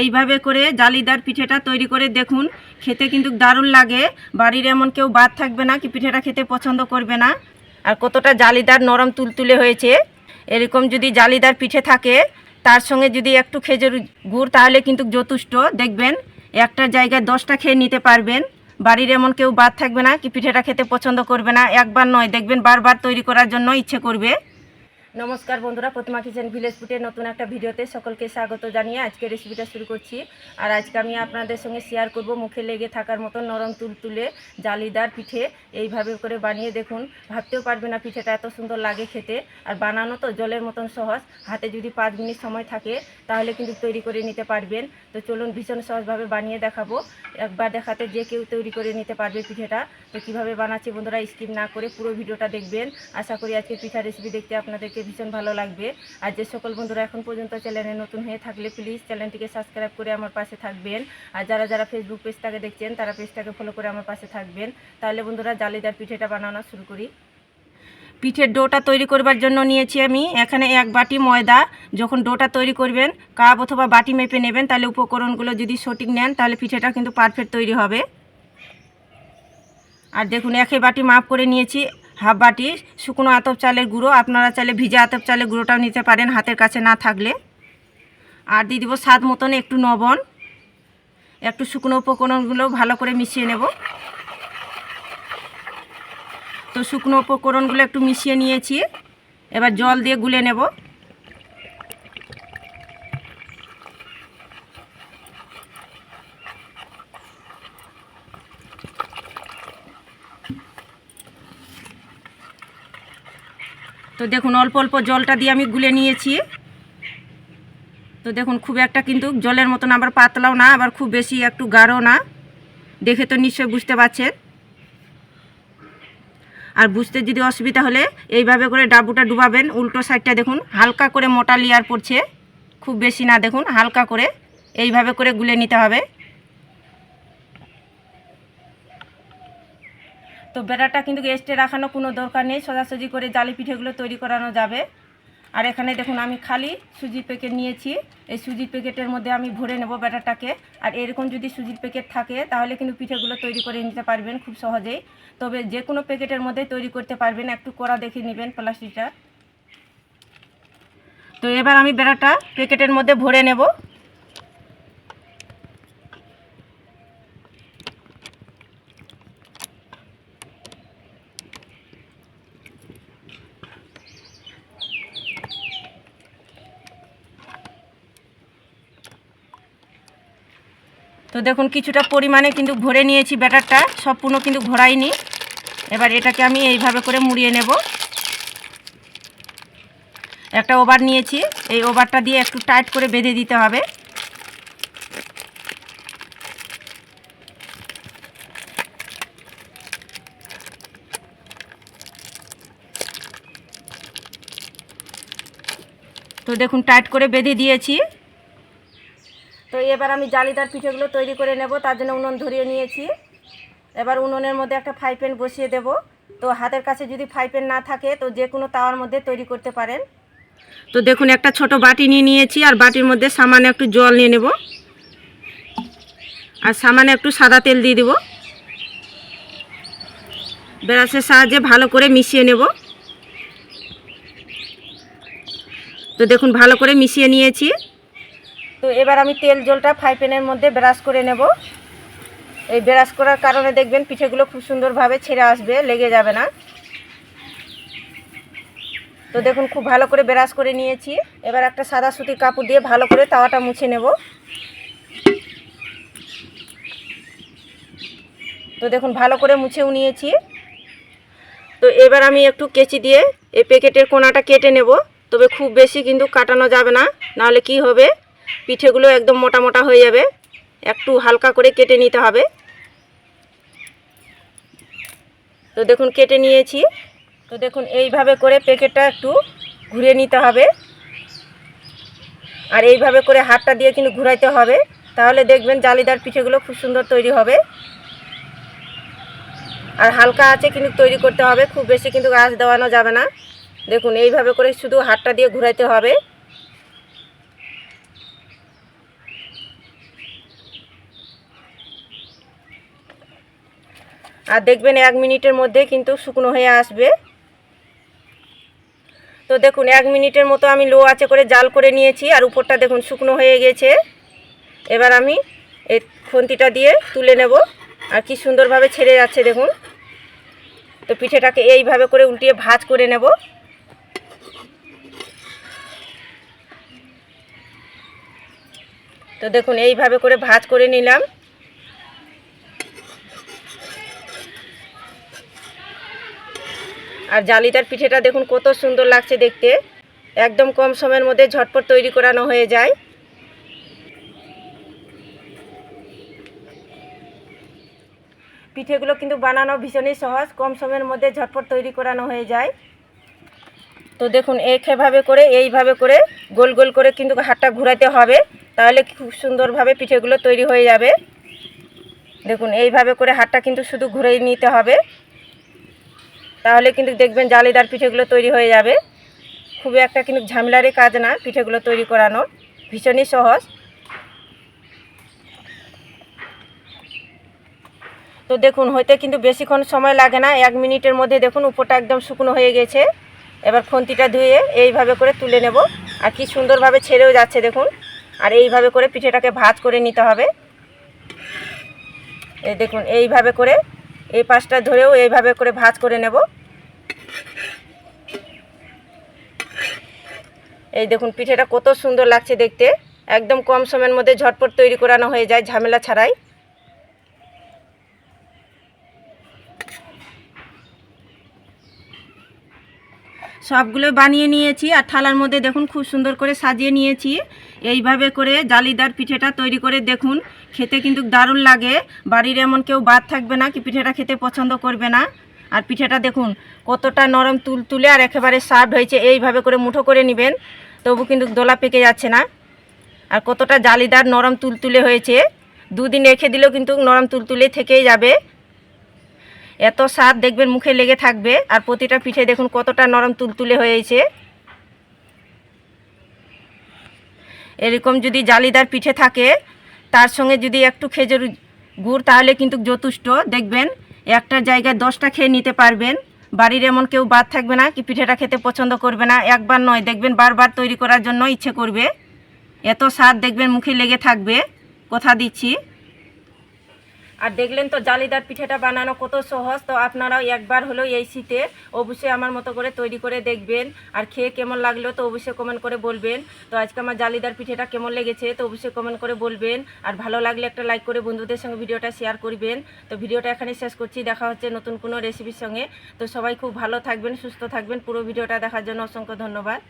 এইভাবে করে জালিদার পিঠেটা তৈরি করে দেখুন, খেতে কিন্তু দারুণ লাগে। বাড়ির এমন কেউ বাদ থাকবে না কি পিঠেটা খেতে পছন্দ করবে না। আর কতটা জালিদার নরম তুলতুলে হয়েছে। এরকম যদি জালিদার পিঠে থাকে তার সঙ্গে যদি একটু খেজুর গুড় তাহলে কিন্তু যথেষ্ট। দেখবেন একটা জায়গায় 10টা খেয়ে নিতে পারবেন। বাড়ির এমন কেউ বাদ থাকবে না কি পিঠেটা খেতে পছন্দ করবে না। একবার নয়, দেখবেন বারবার তৈরি করার জন্য ইচ্ছে করবে। নমস্কার বন্ধুরা, প্রতিমা কিচেন ভিলেজ ফুডের নতুন একটা ভিডিওতে সকলকে স্বাগত জানিয়ে আজকে রেসিপিটা শুরু করছি। আর আজকে আমি আপনাদের সঙ্গে শেয়ার করব মুখে লেগে থাকার মতো নরম তুলতুলে জালিদার পিঠে। এইভাবে করে বানিয়ে দেখুন, ভাবতেও পারবে না পিঠেটা এত সুন্দর লাগে খেতে। আর বানানো তো জলের মতন সহজ, হাতে যদি 5 মিনিট সময় থাকে তাহলে কিন্তু তৈরি করে নিতে পারবেন। তো চলুন ভীষণ সহজভাবে বানিয়ে দেখাবো। একবার দেখাতে যে কেউ তৈরি করে নিতে পারবে পিঠেটা। তো কীভাবে বানাচ্ছি বন্ধুরা স্কিপ না করে পুরো ভিডিওটা দেখবেন। আশা করি আজকে পিঠা রেসিপি দেখতে আপনাদেরকে ভীষণ ভালো লাগবে। আর যে সকল বন্ধুরা এখন পর্যন্ত চ্যানেলে নতুন হয়ে থাকলে প্লিজ চ্যানেলটিকে সাবস্ক্রাইব করে আমার পাশে থাকবেন। আর যারা যারা ফেসবুক পেজটাকে দেখছেন তারা পেজটাকে ফলো করে আমার পাশে থাকবেন। তাহলে বন্ধুরা জালিদার পিঠেটা বানানো শুরু করি। পিঠের ডোটা তৈরি করবার জন্য নিয়েছি আমি এখানে 1 বাটি ময়দা। যখন ডোটা তৈরি করবেন কাপ অথবা বাটি মেপে নেবেন, তাহলে উপকরণগুলো যদি সঠিক নেন তাহলে পিঠেটা কিন্তু পারফেক্ট তৈরি হবে। আর দেখুন 1 বাটি মাপ করে নিয়েছি 1/2 বাটি শুকনো আতপ চালের গুঁড়ো। আপনারা চাইলে ভিজা আতপ চালের গুঁড়োটাও নিতে পারেন হাতের কাছে না থাকলে। আর দিয়ে দিব স্বাদ মতন একটু লবণ। একটু শুকনো উপকরণগুলো ভালো করে মিশিয়ে নেব। তো শুকনো উপকরণগুলো একটু মিশিয়ে নিয়েছি, এবার জল দিয়ে গুলে নেব। তো দেখুন অল্প অল্প জলটা দিয়ে আমি গুলে নিয়েছি। তো দেখুন খুব একটা কিন্তু জলের মতন আবার পাতলাও না, আবার খুব বেশি একটু গাঢ় না। দেখে তো নিশ্চয়ই বুঝতে পারছেন। আর বুঝতে যদি অসুবিধা হলে এইভাবে করে ডাবুটা ডুবাবেন। উল্টো সাইডটা দেখুন হালকা করে মোটা লেয়ার পড়ছে, খুব বেশি না, দেখুন হালকা করে এইভাবে করে গুলে নিতে হবে। তো বেড়াটা কিন্তু এস্টে রাখানো কোনো দরকার নেই, সোজাসুজি করে জালি পিঠেগুলো তৈরি করানো যাবে। আর এখানে দেখুন আমি খালি সুজির প্যাকেট নিয়েছি। এই সুজির প্যাকেটের মধ্যে আমি ভরে নেব ব্যাটারটাকে। আর এরকম যদি সুজির প্যাকেট থাকে তাহলে কিন্তু পিঠেগুলো তৈরি করে নিতে পারবেন খুব সহজেই। তবে যে কোনো প্যাকেটের মধ্যে তৈরি করতে পারবেন, একটু কড়া দেখে নেবেন প্লাস্টিকটা। তো এবার আমি ব্যাটারটা প্যাকেটের মধ্যে ভরে নেব। তো দেখুন কিছুটা পরিমাণে কিন্তু ভরে নিয়েছি ব্যাটারটা, সম্পূর্ণ কিন্তু ভরাইনি। এবার এটাকে আমি এইভাবে করে মুড়িয়ে নেব। একটা ওভার নিয়েছি, এই ওভারটা দিয়ে একটু টাইট করে বেঁধে দিতে হবে। তো দেখুন টাইট করে বেঁধে দিয়েছি। তো এবার আমি জালিদার পিঠেগুলো তৈরি করে নেব। তার জন্য উনুন ধরিয়ে নিয়েছি। এবার উনুনের মধ্যে একটা ফ্রাই প্যান বসিয়ে দেব। তো হাতের কাছে যদি ফ্রাই প্যান না থাকে তো যে কোনো তাওয়ার মধ্যে তৈরি করতে পারেন। তো দেখুন একটা ছোট বাটি নিয়ে নিয়েছি, আর বাটির মধ্যে সামান্য একটু জল নিয়ে নেব, আর সামান্য একটু সাদা তেল দিয়ে দেব। ব্রাশের সাহায্যে ভালো করে মিশিয়ে নেব। তো দেখুন ভালো করে মিশিয়ে নিয়েছি। তো এবার আমি তেল জলটা ফ্রাই প্যানের মধ্যে ব্রাশ করে নেব। এই ব্রাশ করার কারণে দেখবেন পিঠেগুলো খুব সুন্দরভাবে ছেড়ে আসবে, লেগে যাবে না। তো দেখুন খুব ভালো করে ব্রাশ করে নিয়েছি। এবার একটা সাদা সুতির কাপড় দিয়ে ভালো করে তাওয়াটা মুছে নেব। তো দেখুন ভালো করে মুছেও নিয়েছি। তো এবার আমি একটু কেচি দিয়ে এই প্যাকেটের কোণাটা কেটে নেব। তবে খুব বেশি কিন্তু কাটানো যাবে না, নাহলে কি হবে পিঠেগুলো একদম মোটা মোটা হয়ে যাবে। একটু হালকা করে কেটে নিতে হবে। তো দেখুন কেটে নিয়েছি। তো দেখুন এইভাবে করে প্যাকেটটা একটু ঘুরিয়ে নিতে হবে। আর এইভাবে করে হাতটা দিয়ে কিন্তু ঘুরাইতে হবে, তাহলে দেখবেন জালিদার পিঠেগুলো খুব সুন্দর তৈরি হবে। আর হালকা আঁচে কিন্তু তৈরি করতে হবে, খুব বেশি কিন্তু আঁচ দেওয়ানো যাবে না। দেখুন এইভাবে করে শুধু হাতটা দিয়ে ঘুরাইতে হবে। আর দেখবেন 1 মিনিটের মধ্যে কিন্তু শুকনো হয়ে আসবে। তো দেখুন 1 মিনিটের মতো আমি লো আঁচে করে জাল করে নিয়েছি, আর উপরটা দেখুন শুকনো হয়ে গেছে। এবার আমি এই খুন্তিটা দিয়ে তুলে নেব, আর কি সুন্দরভাবে ছেড়ে যাচ্ছে দেখুন। তো পিঠেটাকে এইভাবে করে উল্টিয়ে ভাঁজ করে নেব। তো দেখুন এইভাবে করে ভাঁজ করে নিলাম। আর জালিদার পিঠেটা দেখুন কত সুন্দর লাগছে দেখতে, একদম কম সময়ের মধ্যে ঝটপট তৈরি করানো হয়ে যায়। পিঠেগুলো কিন্তু বানানো ভীষণই সহজ, কম সময়ের মধ্যে ঝটপট তৈরি করানো হয়ে যায়। তো দেখুন এইভাবে করে এইভাবে করে গোল গোল করে কিন্তু হাতটা ঘোরাতে হবে, তাহলে খুব সুন্দরভাবে পিঠেগুলো তৈরি হয়ে যাবে। দেখুন এইভাবে করে হাতটা কিন্তু শুধু ঘুরিয়ে নিতে হবে, তাহলে কিন্তু দেখবেন জালিদার পিঠেগুলো তৈরি হয়ে যাবে। খুবই একটা কিন্তু ঝামেলারই কাজ না, পিঠেগুলো তৈরি করানো ভীষণই সহজ। তো দেখুন হইতে কিন্তু বেশিক্ষণ সময় লাগে না, 1 মিনিটের মধ্যে দেখুন উপরটা একদম শুকনো হয়ে গেছে। এবার খুন্তিটা ধুয়ে এইভাবে করে তুলে নেব, আর কি সুন্দরভাবে ছেড়েও যাচ্ছে দেখুন। আর এইভাবে করে পিঠেটাকে ভাঁজ করে নিতে হবে। এই দেখুন এইভাবে করে এই পাশটা ধরেও এইভাবে করে ভাঁজ করে নেব। এই দেখুন পিঠেটা কত সুন্দর লাগছে দেখতে, একদম কম সময়ের মধ্যে ঝটপট তৈরি করানো হয়ে যায় ঝামেলা ছাড়াই। সবগুলো বানিয়ে নিয়েছি, আর থালার মধ্যে দেখুন খুব সুন্দর করে সাজিয়ে নিয়েছি। এইভাবে করে জালিদার পিঠেটা তৈরি করে দেখুন, খেতে কিন্তু দারুণ লাগে। বাড়ির এমন কেউ বাদ থাকবে না কি পিঠেটা খেতে পছন্দ করবে না। আর পিঠেটা দেখুন কতটা নরম তুলতুলে আর একেবারে সফট হয়েছে। এইভাবে করে মুঠো করে নেবেন, তবু কিন্তু দোলা পেকে যাচ্ছে না। আর কতটা জালিদার নরম তুলতুলে হয়েছে, 2 দিন রেখে দিলেও কিন্তু নরম তুলতুলে থেকেই যাবে। এত স্বাদ দেখবেন মুখে লেগে থাকবে। আর প্রতিটা পিঠে দেখুন কতটা নরম তুলতুলে হয়েছে। এরকম যদি জালিদার পিঠে থাকে, তার সঙ্গে যদি একটু খেজুর গুড়, তাহলে কিন্তু যথেষ্ট। দেখবেন একটা জায়গায় 10টা খেয়ে নিতে পারবেন। বাড়ির এমন কেউ বাদ থাকবে না কি পিঠেটা খেতে পছন্দ করবে না। একবার নয়, দেখবেন বারবার তৈরি করার জন্য ইচ্ছে করবে। এত স্বাদ দেখবেন মুখে লেগে থাকবে, কথা দিচ্ছি। আর দেখলেন তো জালিদার পিঠেটা বানানো কত সহজ। তো আপনারাও একবার হলেও এই শীতে অবশ্যই আমার মতো করে তৈরি করে দেখবেন, আর খেয়ে কেমন লাগলো তো অবশ্যই কমেন্ট করে বলবেন। তো আজকে আমার জালিদার পিঠেটা কেমন লেগেছে তো অবশ্যই কমেন্ট করে বলবেন। আর ভালো লাগলে একটা লাইক করে বন্ধুদের সঙ্গে ভিডিওটা শেয়ার করবেন। তো ভিডিওটা এখানে শেষ করছি, দেখা হচ্ছে নতুন কোনো রেসিপির সঙ্গে। তো সবাই খুব ভালো থাকবেন, সুস্থ থাকবেন। পুরো ভিডিওটা দেখার জন্য অসংখ্য ধন্যবাদ।